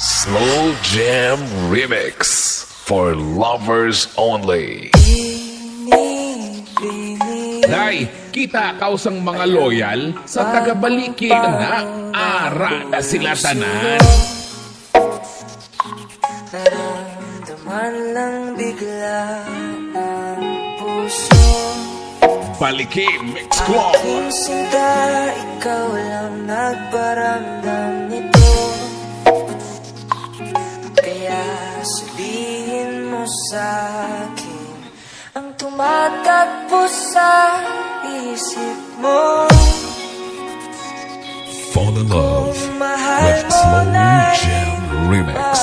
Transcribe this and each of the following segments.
Slow Jam Remix for lovers only. Day, kita kausang mga loyal sa tagabaliki na ara na sila tanan. Naramdaman lang bigla ang puso. Baliki Mix Club. Aking sinta, ikaw lang nagparamdam nito. Kaya sabihin mo sa'kin ang tumatakbo sa isip mo. Fall in love with Slow Jam Remix.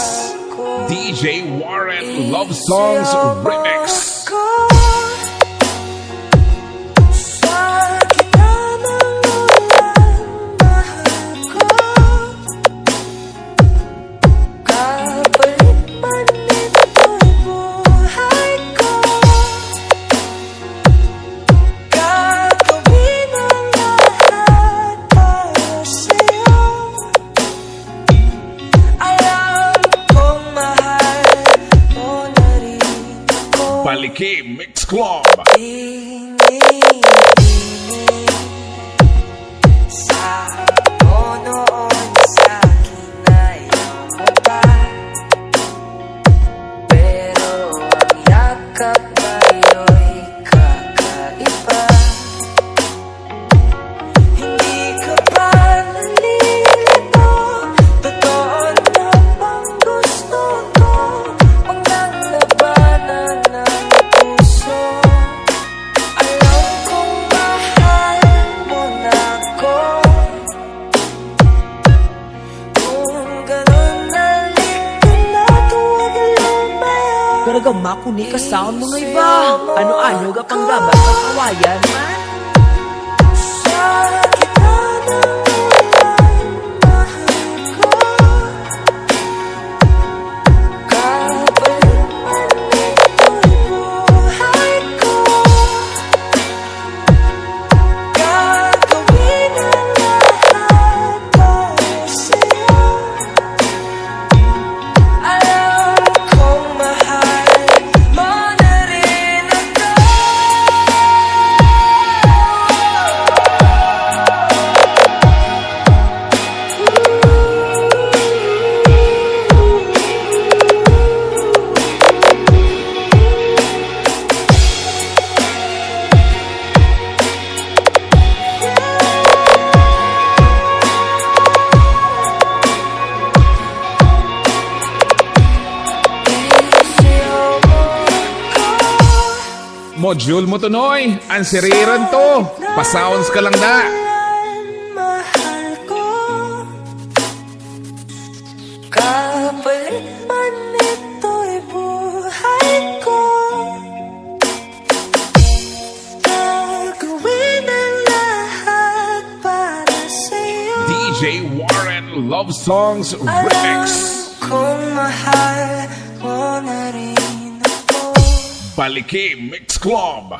DJ Warren Love Songs Remix. Baliki Mix Club. Sa noon sa akin ayaw mo pa, pero ang yakap ngayo'y kakaiba. Hindi ka pa nalilito, totoo na bang gusto ko maglabanan ng puso. Alam kong mahal mo na ako. Kung ganun, halika na't huwag lumayo. Talagang makuni ka sound mga iba. Ano-ano ka pang gabat ng kawayan man. Sa gitna ng ulan, mahal ko. Kapalit man ito'y buhay ko. Gagawin ang lahat para sa'yo. Alam kong mahal mo na rin ako. Module mo to, Noy. Ansiriran to. Pa-sounds ka lang da. Mahal ko. Kapalit man ito'y buhay ko. Gagawin ang lahat para sa'yo. DJ Warren Love Songs Remix. Kung mahal mo na rin ako. Baliki Mix Club.